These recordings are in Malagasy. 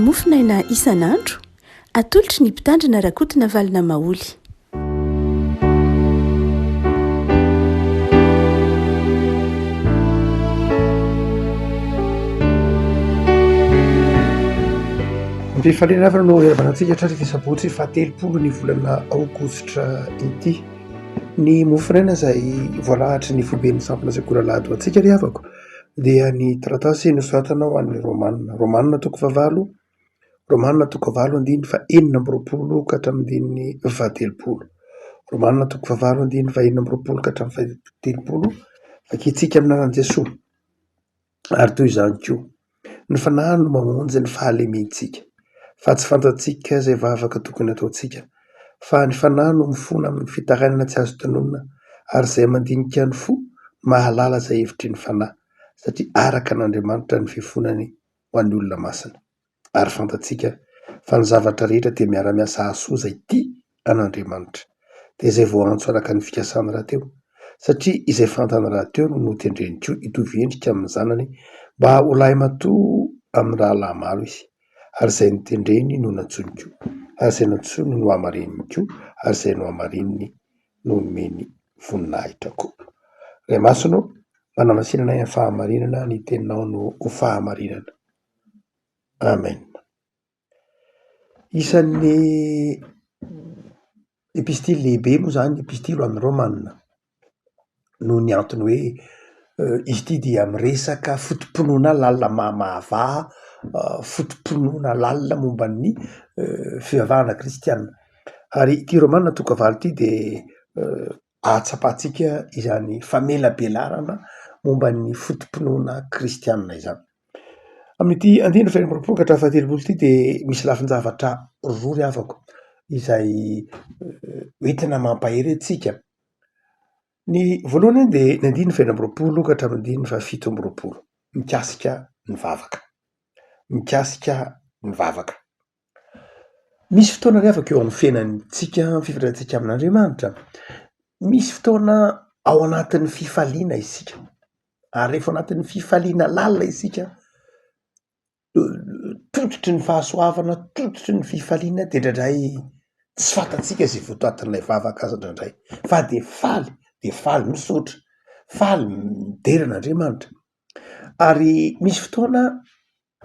mofinaina isan'andro atolotry ny mpitandrina rakotina valina maoly. Mifaliana avy no erabanantsika hatratra ity sabotsy fahatelopolo ny volana aogositra ity. Ny mofinaina izay voalahatry ny foben'ny sampona sekolalady ho antsika ry havako dia ny taratasy nosoratana ho an'ny romanina toko favalo, romanina toko valo andiny fa enina amby roapolo ka hatramin'ny vatelopolo, romanina toko favalo andiny fa enina amby roapolo ka hatramin'ny vatelopolo, vakitsika aminaran'i Jesoa. Ary toy izany koa ny fanahy no mamonjy ny fahalemensika, fa tsy fantatsika izay vavaka tokony ataontsika, fa ny fanahy no mifona amin'ny fitarainana tsy azo tanonina, ary izay mandinika ny fo mahalala izay hevitry ny fanahy, satria araka an'Andriamanitra ny fifonany ho an'ny olona masina. Ary fantatsika fa ny zavatra rehetra dia miara-miasa hasoa izay tia an'Andriamanitra. Dia izay vao antso araka ny fikasana rahateo, satria izay fantany rahateo no notendreny koa hitovy endrika amin'ny zanany mba ho lahy matoa amin'ny rahalahy maro izy. Ary izay notendreny no nantsony koa, ary izay nantsony no hamarininy koa, ary izay no hamarininy no nomeny voninahitra koa. Ray masino, manamasinana amin'ny fahamarinana, ny teninao no ho fahamarinana. Amen. Isan'ny epistily lehibe moa zany epistily ho an'ny Romanina, no ny antony hoe izy ity dia miresaka fotom-pinoana lalina mahamahavaha, fotom-pinoana lalina momba ny fivavahana kristianina. Ary ity Romanina toko valo ity dia ahatsapahantsika izany famelabelarana momba ny fotom-pinoana kristianina izany. Amin'ity andiny faha enina amby roapolo ka hatramin'ny fahatelopolo ity dia misy lafin-javatra roa ry havako izay entina mampahery antsika. Ny voalohany dia ny andiny faha enina amby roapolo ka hatramin'ny andiny faha fito amby roapolo, mikasika ny vavaka. Mikasika ny vavaka. Misy fotoana ry havako eo amin'ny fiainantsika, fifandraisantsika amin'Andriamanitra. Misy fotoana ao anatin'ny fifaliana isika. Ary rehefa ao anatin'ny fifaliana lalina isika, tototry ny fahasoavana, tototry ny fifaliana dia indraindray tsy fantatsika izay votoatin'ilay vavaka azy indraindray. Fa dia faly misaotra, faly midera an'Andriamanitra. Ary misy fotoana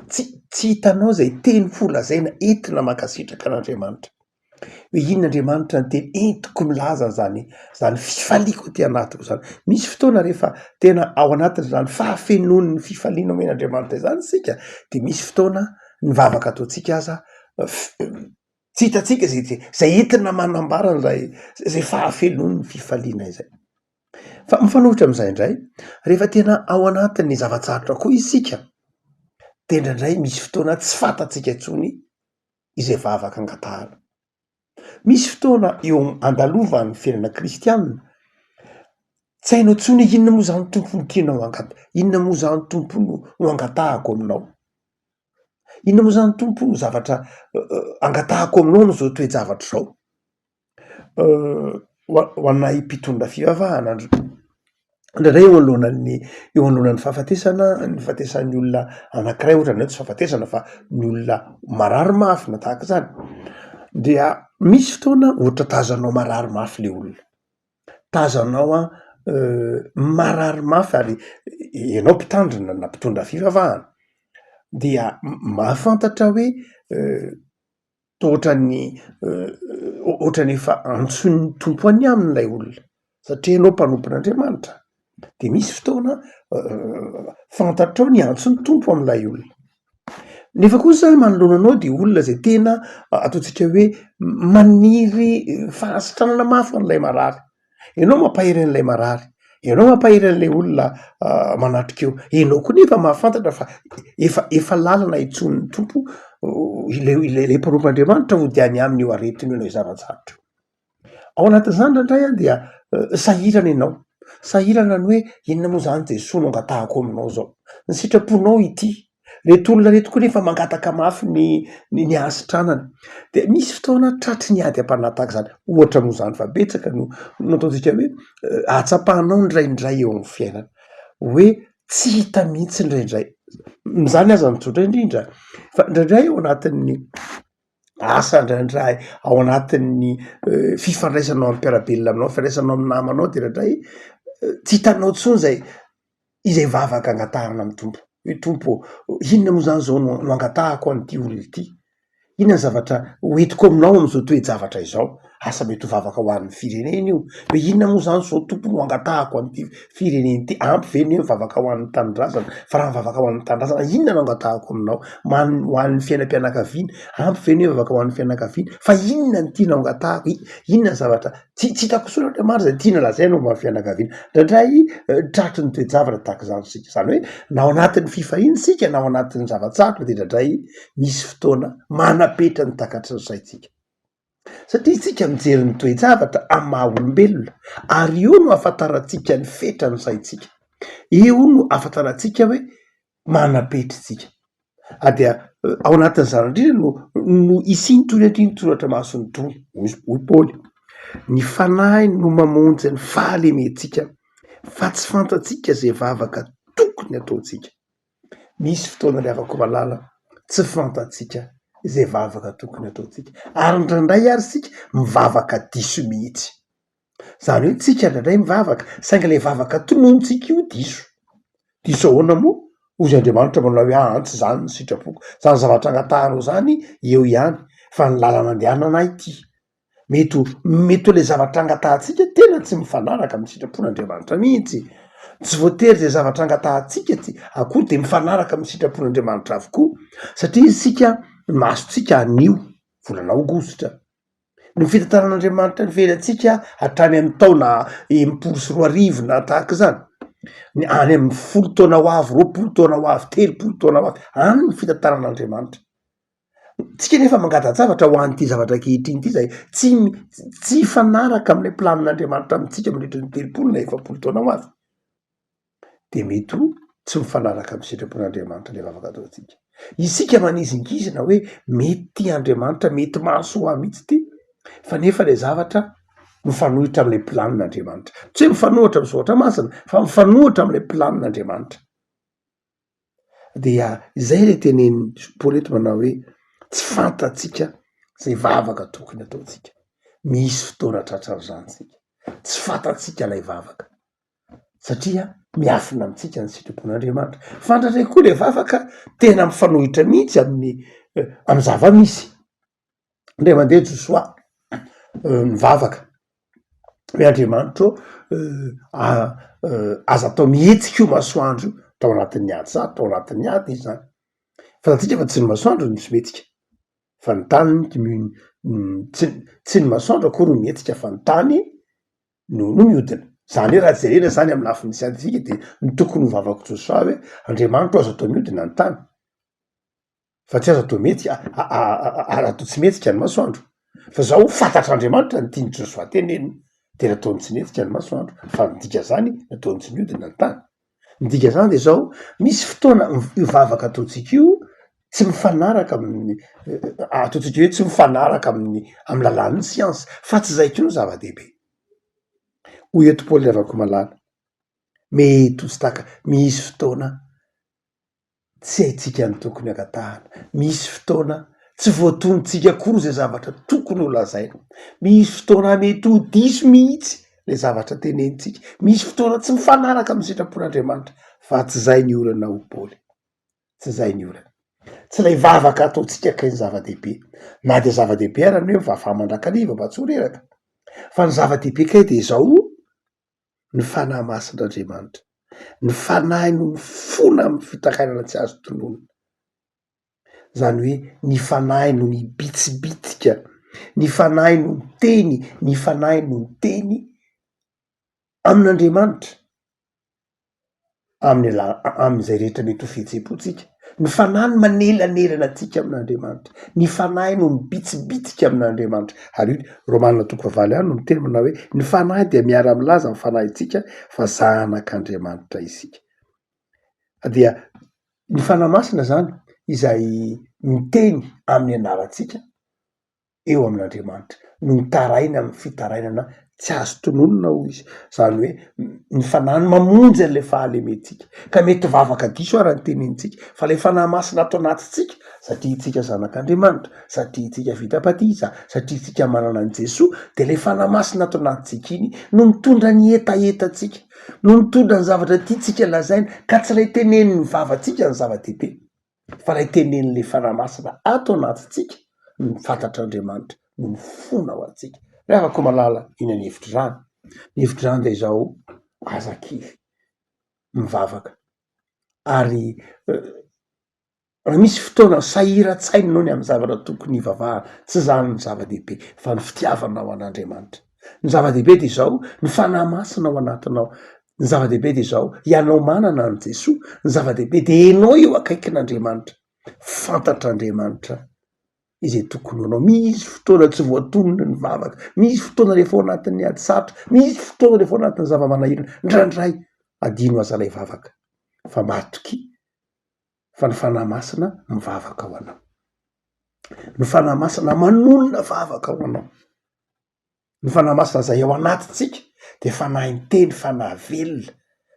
tsy hitanao izay teny folazaina entina mankasitraka an'Andriamanitra. Hoe inona Andriamanitra ny teny entiko milaza zany fifaliako aty anatiko zany. Misy fotoana rehefa tena ao anatin'izany fahafenoan'ny fifaliana omen'Andriamanitra izany isika, dia misy fotoana ny vavaka ataontsika aza tsy hitantsika izay entina manambara izay fahafenoan'ny fifaliana izay. Fa mifanohitra amin'izay indray, rehefa tena ao anatin'ny zavatsarotra koa isika, dia indraindray misy fotoana tsy fantatsika intsony izay vavaka angatahana. Misy fotoana eo andalovan'ny fiainana kristianina, tsy hainao intsony inona moa izany tompony tianao inona moa izany tompony no angatahako aminao. Inona moa izany tompony zavatra angatahako aminao no izao toe-javatra izao. Ho anay mpitondra fivavahana indraindray eo anoloanan'ny fahafatesana, ny fahatesan'ny olona anankiray ohatra ny hoe tsy fahafatesana fa ny olona marary mafy na tahaka izany, dia misy fotoana ohatra tazanao marary mafy ilay olona, tazanao marary mafy ary ianao mpitandrina na mpitondra fivavahana, dia mahafantatra hoe ohatran'ny efa antson'ny tompony amin'ilay olona, satria ianao mpanompon'Andriamanitra. Dia misy fotoana fantatrao ny antson'ny tompo amin'ilay olona. Nefa kosa manoloana anao dia olona izay tena ataontsika hoe maniry fahasitranana mafy an'ilay marary. Ianao mampahery an'ilay marary, ianao mampahery an'ilay olona manatrika eo. Ianao koa nefa mahafantatra fa efa lalana intson'ny tompo ilay mpanompon'Andriamanitra ho diany aminy eo aretiny ianao zava-tsarotra. Ao anatin'izany indraindray dia sahirana ianao. Sahirana ny hoe inona moa izany Jesoa no angatahako aminao zao. Ny sitraponao ity. Reto olona reto koa nefa mangataka mafy ny asitranany. Dia misy fotoana tratry ny ady am-panahy tahaka izany. Ohatra moa izany fa betsaka no ataontsika hoe ahatsapahanao indraindray eo amin'ny fiainana. Hoe tsy hita mihitsy indraindray. Mizany aza mitsotra indrindra fa indraindray ao anatin'ny asa indraindray ao anatin'ny fifandraisanao amin'ny mpiarabelona aminao fifandraisanao amin'ny namanao de indraindray tsy hitanao tsony izay vavaka angatahana amin'ny tompo hoe tompo inona moa zany zao no angatahako an'ity olona ity, inona ny zavatra hoentiko aminao am'izao toe-javatra izao, asa mety ho vavaka ho an'ny firenena io hoe inona moa zany zao tompo no angatahako an'ity firenena ity, ampy ve ny mivavaka ho an'ny tanindrazana fa raha mivavaka ho an'ny tanindrazana inona no angatahako aminao ho an'ny fiainam-pianakaviana, ampy ve ny mivavaka ho an'ny fianakaviana fa inona ny tiana angatahako, inona ny zavatra tsy hitako son'Andriamanitra zay tiana lazaina momba ny fianakaviana. Indraindray tratry ny toe-javatra tahaka izany sika, zany hoe na ao anatin'ny fifahina sika na ao anatin'ny zavatsarotra de indraindray misy fotoana manapetra ny takatry ny saitsika satria tsika mijery ny toe-javatra amin'ny maha olombelona ary io no ahafantarantsika ny fetra ny saitsika, io no ahafantarantsika hoe manapetry tsika dia ao anatin'izany indrindra no isintony andriny toratra masony tony hoy Paoly, ny fanahy no mamonjy ny fahalementsika fa tsy fantatsika zay vavaka tokony ataotsika. Misy fotoana le avako malala tsy fantatsika zay vavaka tokony ataotsika ary indraindray ary sika mivavaka diso mihitsy, zany hoe tsika indraindray mivavaka saingy le vavaka tononontsika io diso ahoana moa ozy Andriamanitra manao hoe antsy zany ny sitrapoko, zany zavatra angatahanao zany eo ihany fa ny lalana andehanana ity mety ho le zavatra angatahantsika tena tsy mifanaraka amin'ny sitrapon'Andriamanitra mihitsy, tsy voatery zay zavatra angatahantsika tsy akory de mifanaraka amin'ny sitrapon'Andriamanitra avokoa satria isika masontsika anio volana aogositra ny fitantaran'Andriamanitra nivelantsika hatrany amin'ny taona 20 na tahaka zany ny any amin'ny 10 taona ho avy 20 taona ho avy 30 taona ho avy any ny fitantaran'Andriamanitra. Tsika nefa mangata-javatra ho an'ity zavatra ankehitriny ity zay tsy fanaraka amin'ilay planin'Andriamanitra amintsika mandritra ny 30 na 40 taona ho avy de mety ho tsy mifanaraka amin'ny sitrapon'Andriamanitra le vavaka ataotsika. Isika manizingizina hoe mety tia Andriamanitra mety mahasoa mihitsy ty fa nefa le zavatra mifanohitra amin'ilay planin'Andriamanitra, tsy hoe mifanohitra amin'ny soratra masina fa mifanohitra amin'ilay planin'Andriamanitra. Dia izay le tenen'ny Paoly eto manao hoe tsy fantatsika zay vavaka tokony ataotsika, misy fotoana tratran'izany sika tsy fantatsika lay vavaka satria miafina amitsika ny sitrapon'Andriamanitra, fantatra koa le vavaka tena mifanohitra mihitsy amin'ny zava-misy. Ndray mandeha Josoa ny vavaka hoe Andriamanitra aza atao mihetsika io masoandro tao anatin'ny ady sady tao anatin'ny ady izy zany, fantatsika fa tsy ny masoandro no misy metsika fa ny tany tsy ny masoandro akory no mihetsika fa ny tany no miodina, zany hoe raha jerena zany amin'ny lafiny siantifika de ny tokony ho vavako Josoa hoe Andriamanitra azo atao miodina ny tany fa tsy azo atao mihetsika atao tsy mihetsika ny masoandro fa zao fantatr'Andriamanitra ny tiany Josoa teneniny de nataony tsy mihetsika ny masoandro fa midika zany nataony tsy miodina ny tany. Midika zany de zao misy fotoana io vavaka ataotsika io tsy mifanaraka amin'ny ataotsika hoe tsy mifanaraka amin'ny lalan'ny siansy fa tsy zay kino zava-dehibe. Hoy eto Paoly avako malala mety ho tsy taka misy fotoana tsy haitsika ny tokony angatahana, misy fotoana tsy voatonontsika akory zay zavatra tokony ho lazaina, misy fotoana mety ho diso mihitsy le zavatra tenenitsika, misy fotoana tsy mifanaraka amin'ny sitrapon'Andriamanitra fa tsy zay ny orana ho Paoly, tsy zay ny orana, tsy lay vavaka ataotsika kay ny zava-dehibe na de zava-dehibe arany hoe mivafaha mandrakariva mba tsy ho reraka fa ny zava-dehibe kay de zao ny fanahy masin'Andriamanitra, ny fanahy no mifona amin'ny fitakainana tsy azo tononona, zany hoe ny fanahy no mibitsibitika, ny fanahy no miteny, ny fanahy no miteny amin'Andriamanitra amin'izay rehetra mety ho fihetsem-potsika, ny fanahy no manelanelana atsika amin'Andriamanitra, ny fanahy no mibitsibitika amin'Andriamanitra ary io Romanina 4:20 any no miteny manao hoe ny fanahy dia miara-milaza amin'ny fanahintsika fa zanak'Andriamanitra isika. Dia ny fanahy masina zany izay miteny amin'ny anarantsika eo amin'Andriamanitra no mitaraina amin'ny fitarainana tsy azo tononona ho izy. Zany hoe ny fanahy mamonjy an'le fahalementsika ka mety vavaka diso ary ny tenenintsika fa le fanahy masina ato anatitsika satria itsika zanak'Andriamanitra, satria itsika vita-patisa, satria itsika manana an' Jesoa, de le fanahy masina ato anatitsika iny no mitondra ny etaetatsika, no mitondra ny zavatra tiatsika lazaina ka tsy lay tenenin'ny vavantsika ny zava-dehibe fa lay tenenin'le fanahy masina ato anatitsika no fantatr'Andriamanitra no mifona ho antsika. Rehefa malala iny ny hevitry zany de izao azakivy mivavaka ary raha misy fotoana sahiran-tsaina anao ny amin'ny zavatra tokony hivavahana, tsy zany ny zava-dehibe fa ny fitiavanao an'Andriamanitra. Ny zava-dehibe de izao ny fanahy masina ao anatinao, ny zava-dehibe de izao ianao manana an' Jesoa, ny zava-dehibe de enao eo akaikin'Andriamanitra, fantatr'Andriamanitra izay tokony anao. Misy fotoana tsy voatonony ny vavaka, misy fotoana rehefa ao anatin'ny ady sarotra, misy fotoana rehefa ao anatin'ny zava-manahirana, ndraindray adino aza lay vavaka fa matoky fa ny fanahy masina mivavaka ao anao, ny fanahy masina manonona vavaka ao anao, ny fanahy masina zay ao anatitsika de fanahy miteny, fanahy velona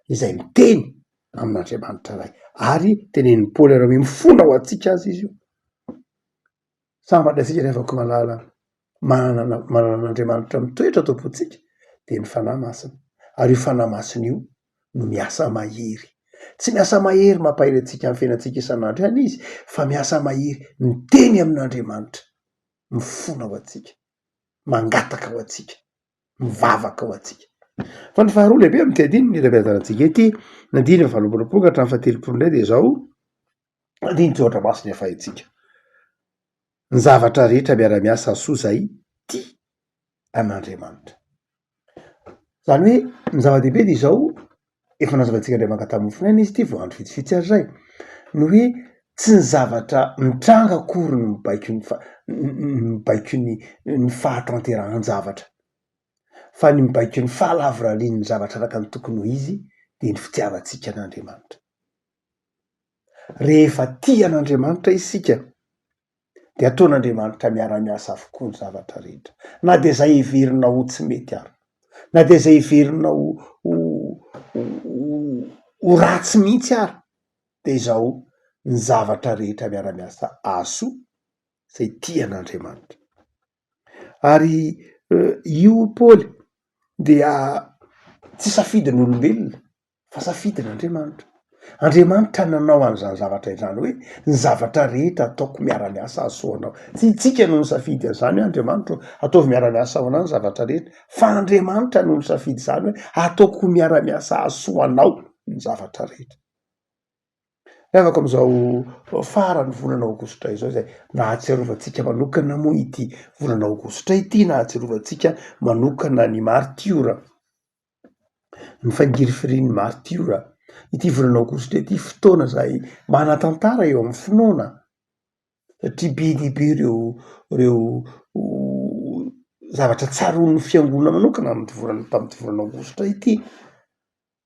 izay miteny amin'Andriamanitra ray. Ary tenenin'ny Paoly ary mifona ho antsika azy izy io. Sambatra antsika rehefa malala manana an'Andriamanitra mitoetra atao am-pontsika de ny fanahy masina, ary io fanahy masina io no miasa mahery. Tsy miasa mahery mampahery antsika amin'ny fiainantsika isan'andro ihany izy, fa miasa mahery miteny amin'Andriamanitra, mifona ho antsika, mangataka ho antsika, mivavaka ho antsika. Fa ny faharoa lehibe amin'ny teadiny ny rabeazanantsika ety nandiny ny valopolo ka hatramin'ny fahatelopolo indray de zao andiny Jehova masina afahintsika. Ny zavatra rehetra miara-miasa soa zay tia an'Andriamanitra. Zany hoe ny zava-dehibe de izao efa nazavantsika indray mangatamin'ny mofinaina izy ty voandro vitsivitsy ary zay no hoe tsy ny zavatra mitranga akory ny mibaiko ny fahatanteran-javatra fa ny mibaiko ny fahalavoralian'ny zavatra araka ny tokony ho izy de ny fitiavantsika an'Andriamanitra. Rehefa tia an'Andriamanitra isika de ataon'Andriamanitra miara-miasa avokoa ny zavatra rehetra, na de zay heverinao ho tsy mety ary, na de zay heverinao ho ratsy mihitsy ary, de izao ny zavatra rehetra miara-miasa aso zay tia an'Andriamanitra. Ary io Paoly dia tsy safidin'olombelona fa safidin'Andriamanitra. Andriamanitra nanao an'izany zavatra izany hoe ny zavatra rehetra ataoko miara-miasa aso anao. Tsy itsika no nisafidy an'izany hoe Andriamanitra ataovy miara-miasa ao anao ny zavatra rehetra, fa Andriamanitra no nisafidy izany hoe ataoko miara-miasa aso anao ny zavatra rehetra. Miavaka am'izao farany volana aogositra izao zay nahatsiarovantsika manokana moa ity volana aogositra ity, nahatsiarovantsika manokana ny martiora, ny fangirifirian'ny martiora. Ity volana aogositra ity fotoana zay manan-tantara eo amin'ny finoana satria be dehibe reo zavatra tsaron'ny fiangonana manokana tamin'ity volana aogositra ity.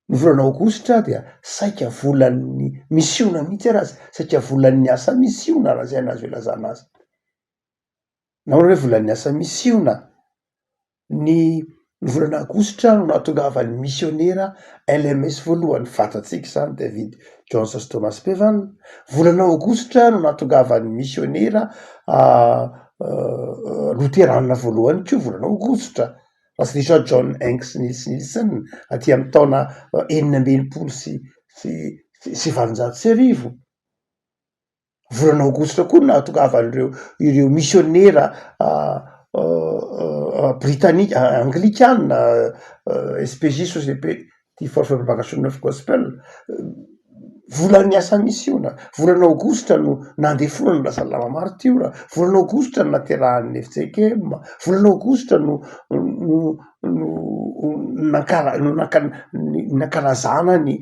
Ny volana aogositra dia saika volan'ny misiona mihitsy arazy, saika volan'ny asa misiona raha zay nazo ilazana azy. Nahoana hoe volan'ny asa misiona? Ny volana aogositra no nahatongavan'ny misionera LMS voalohany, fantatsika zany David Jones sy Thomas Bevan. Volana aogositra no nahatongavan'ny misionera loterana voalohany koa volana aogositra. Pastor John Hanks Nielsen aty amin'ny taona 1900 sy 1930. Volana aogositra koa no nahatongavan'ireo misionera britannique anglikana SPJ Société for Propagation of Gospel. Volan'ny asa misiona, volana aogositra no nandefonana ny Rasalama Martiora, volana aogositra no naterahan'ny FJKM, volana aogositra no nankalazana ny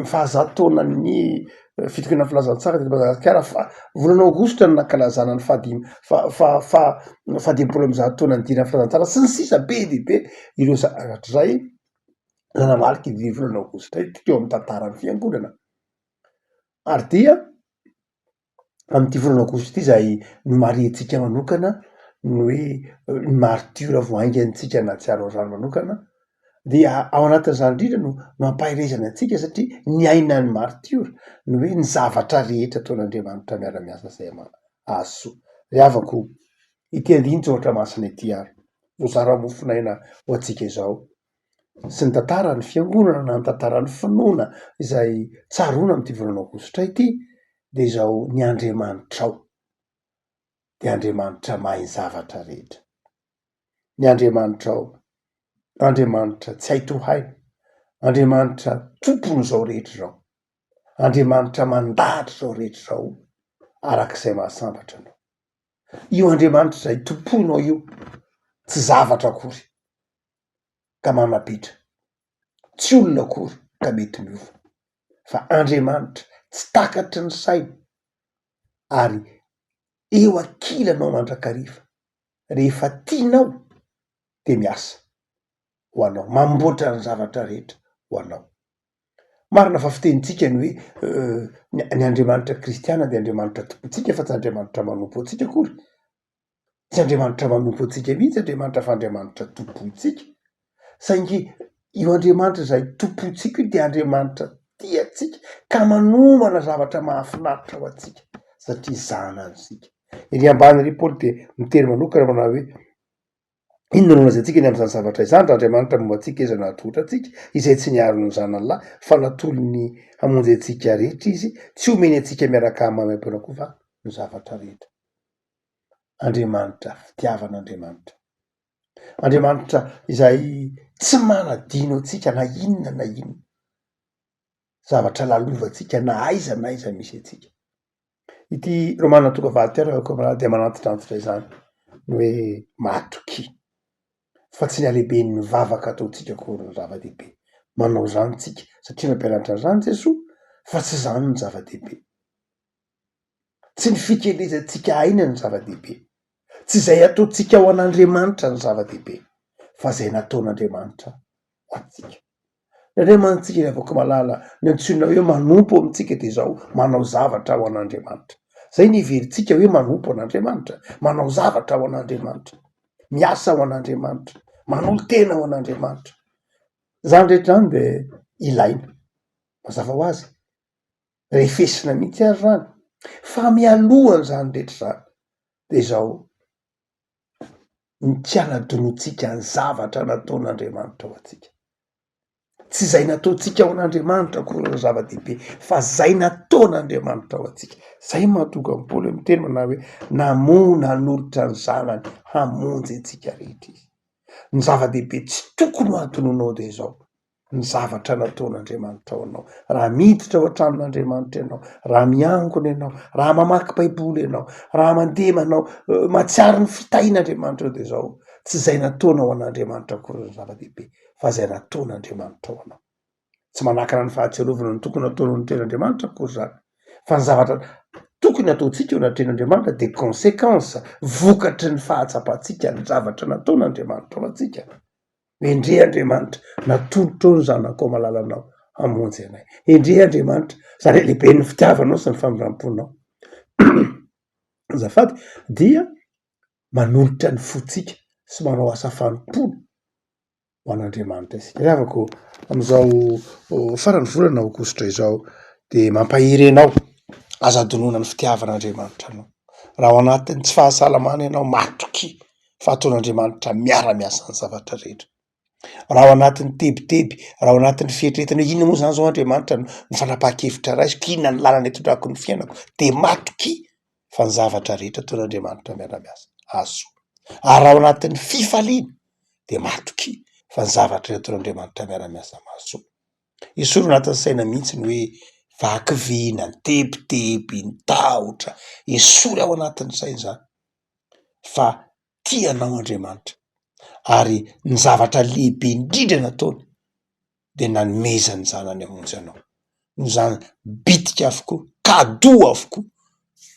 fahazatoanan'ny fitokana filazantsara teto Madagasikara. Volana aogositra no nankalazana ny fahadimpolo amby zato taona ny dira filazantsara sy ny sisa be dehibe ireo zavatra zay nanamarika ity volana aogositra ity teo amin'ny tantaran'ny fiangonana. Ary dia amin'ity volana aogositra ity zay no mariantsika manokana ny hoe ny martiora voaingantsika na tsy aro zany manokana dia ao anatin'izany indrindra no ampahirezana antsika satria ny ainany martiora ny hoe ny zavatra rehetra ataon'Andriamanitra miara-miasa zay azo riavako ity andinitsy ohatra masina ity ary vozara-mofinaina ho antsika izao sy ny tantaran'ny fiangonana na ny tantaran'ny finoana izay tsaroana am'ty volana aogositra ity de izao ny Andriamanitra ao de Andriamanitra mahay zavatra rehetra ny Andriamanitra ao Andriamanitra tsy hay tohaina Andriamanitra tompony zao rehetra zao Andriamanitra mandahatra zao rehetra zao arak'izay mahasambatra anao io Andriamanitra zay tomponao io tsy zavatra akory ka manapitra tsy olona akory ka mety miova fa Andriamanitra tsy takatry ny saina ary eo ankilanao mandrakariva rehefa tianao de miasa ho anao mamboatra ny zavatra rehetra ho anao marina fa fitenitsika ny hoe ny Andriamanitra kristiana de Andriamanitra tompontsika fa tsy Andriamanitra manompo antsika akory tsy Andriamanitra manompo antsika mihitsy Andriamanitra fa Andriamanitra tompontsika saingy io Andriamanitra zay tompontsika io de Andriamanitra tiatsika ka manomana zavatra mahafinaritra ho antsika satria zanantsika ery ambany ry Paoly de mitery manokana manao hoe inona no lazaintsika ny am'izany zavatra izany raha Andriamanitra momba antsika iza nahatohatra antsika izay tsy niarony zanany lahy fa natolony hamonjy antsika rehetra izy tsy omeny antsika miaraka mamampana koa va ny zavatra rehetra Andriamanitra fitiavan'Andriamanitra Andriamanitra izay tsy manadino antsika na inona zavatra lalovantsika na aiza misy antsika ity Romana toka vahatiara de manantitrantitra izany ny hoe matoky fa tsy ny alehiben'ny mivavaka ataotsika akory ny zava-dehibe manao zany tsika satria mampianatra zany Jesoa fa tsy zany ny zava-dehibe tsy ny fikelezantsika aina ny zava-dehibe tsy zay ataotsika ho an'Andriamanitra ny zava-dehibe fa zay nataon'Andriamanitra ho antsika Andriamanitsika riavako malala ny antsoina hoe manompo amintsika de zao manao zavatra ho an'Andriamanitra zay ny iverintsika hoe manompo an'Andriamanitra manao zavatra ho an'Andriamanitra miasa ho an'Andriamanitra manolo tena ho an'Andriamanitra zany rehetra zany de ilaina mazava ho azy refesina mihitsy ary zany fa mialohany zany rehetra zany de zao ny tsy anadonotsika ny zavatra nataon'Andriamanitra ho antsika tsy zay nataotsika ho an'Andriamanitra akory ny zava-dehibe fa zay nataon'Andriamanitra ho antsika zay mahatonga ny Paoly miteny manao hoe namona hanolotra ny zanany hamonjy antsika rehetra izy ny zava-dehibe tsy tokony ho antononao de zao ny zavatra nataon'Andriamanitra ho anao raha miditra ao an-tranon'Andriamanitra ianao raha miangona ianao raha mamaky baiboly ianao raha mandeha manao matsiary ny fitahin'Andriamanitra eo de zao tsy zay nataona ho an'Andriamanitra akory ny zava-dehibe fa zay nataon'Andriamanitra ho anao tsy manakana ny fahatsiarovana ny tokony nataonao ny ten'Andriamanitra akory zany fa ny zavatra tokony ataotsika eo anatren'Andriamanitra de conséquence vokatry ny fahatsapantsika ny zavatra nataon'Andriamanitra ho antsika endre Andriamanitra natolotra ao ny zanako ao malalanao hamonjy anay endre Andriamanitra zany lehibe ny fitiavanao sy ny famindramponao azafady dia manolotra ny fotsika sy manao asa fanompona ho an'Andriamanitra isika riavako am'izao farany volana aogositra izao de mampahiry anao aza-donoina ny fitiavan'Andriamanitra anao raha ao anatin'ny tsy fahasalamana ianao matoky fa ataon'Andriamanitra miara-miasa ny zavatra rehetra raha ao anatin'ny tebiteby raha ao anatin'ny fietretana inona moa zany zao Andriamanitra ny fanapaha-kevitra raisiko inona ny lalana itondrako ny fiainako de matoky fa ny zavatra rehetra ataon'Andriamanitra miara-miasa azo ary raha ao anatin'ny fifaliana de matoky fa ny zavatra ataon'Andriamanitra miara-miasa mahazo isoro anatin'ny saina mihitsy ny hoe vakiviana ny tebiteby ny tahotra esory ao anatin'ny saina zany fa tianao Andriamanitra ary ny zavatra lehibe indrindra nataony de nanomezany zanany hamonjy anao no zany bitika avokoa kado avokoa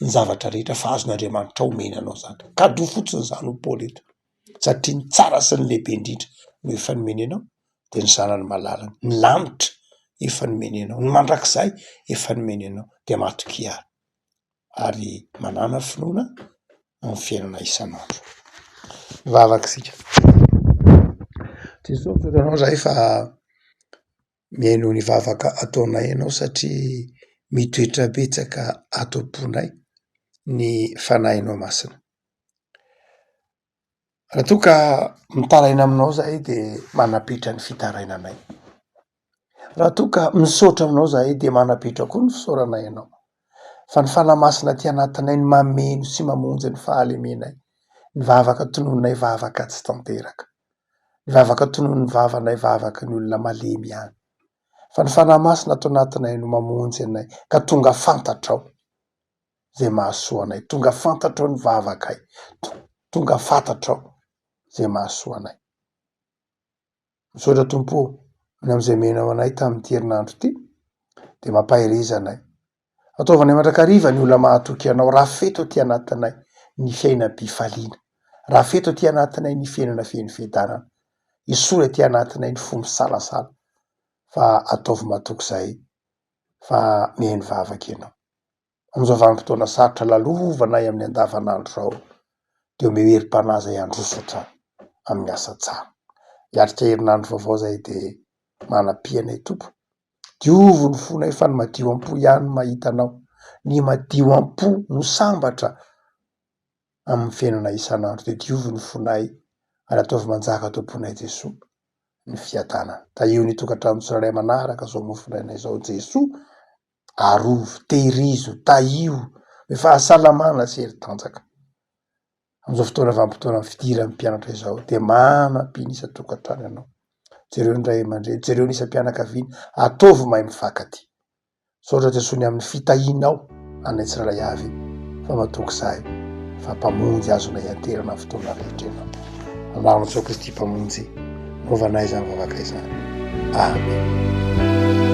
ny zavatra rehetra fa azon'Andriamanitra omena anao zany kado fotsiny zany ho Paoly eto satria ny tsara sy ny lehibe indrindra no efa nomeny anao de ny zanany malalany ny lamitra efa nomeny anao ny mandrakizay efa nomeny anao de matoky ary manana finoana amin'ny fiainana isan'andro mivavaka tsika tsoanao zay fa mihaino ny vavaka ataonay ianao satria mitoetra betsaka ato-ponay ny fanahinao masina. Raha toa ka mitaraina aminao zahay de manapitra ny fitarainanay. Raha toa ka misaotra aminao zahay de manapitra koa ny fisaoranay ianao. Fa ny fanamasina ty anatinay ny mameno sy mamonjy ny fahalemenay, ny vavaka tonononay vavaka tsy tanteraka, ny vavaka tononon'ny vavanay vavaka ny olona malemy ihany. Fa ny fanamasina ato anatinay no mamonjy anay ka tonga fantatrao zay mahasoa anay, tonga fantatrao ny vavakay, tonga fantatrao zay mahasoa anay. Misaotra Tompo ny am'izay menao anay tamin'ity herinandro ty de mampahiriza anay. Ataovanay mandrakariva ny olona mahatoky anao, raha feto ty anatinay ny fiainam-pifaliana, raha feto ty anatinay ny fiainana feno fiadanana, isola ty anatinay ny fomba salasala, fa ataovy matoky zay fa mihaino vavaka ianao. Am'izao vanim-potoana sarotra lalovanay amin'ny andavanandro zao, de omeo herim-panaza iandroso hatrany amin'ny asa tsara. Hiatrika herinandro vaovao zay de manam-pianay Tompo. Diovo ny fonay fa ny madio am-po ihany mahita anao, ny madio am-po no sambatra amin'ny fiainana isanandro de diovo ny fonay ary ataovy manjaka tomponay Jesoa ny fiadanana. Taio ny tokantrano tsirairay manaraka zao mofinainay zao Jesoa, arovo, tehirizo, taio, ny fahasalamana sy heri-tanjaka. Am'izao fotoana vanim-potoana fidiran'ny mpianatra izao de manam-piny isa-tokantrano ianao. Jereo ndray aman-dreny, jereo nisam-pianakaviana, ataovy mahay mifankaty. Saotra Jesosy ny amin'ny fitahinao anay tsirairay avy fa matoky zahay fa mpamonjy azonay anterana amin'ny fotoana rehetra ianao. Anarano Jesosy Kristy mpamonjy, rovanay zany vavaka izany. Amen.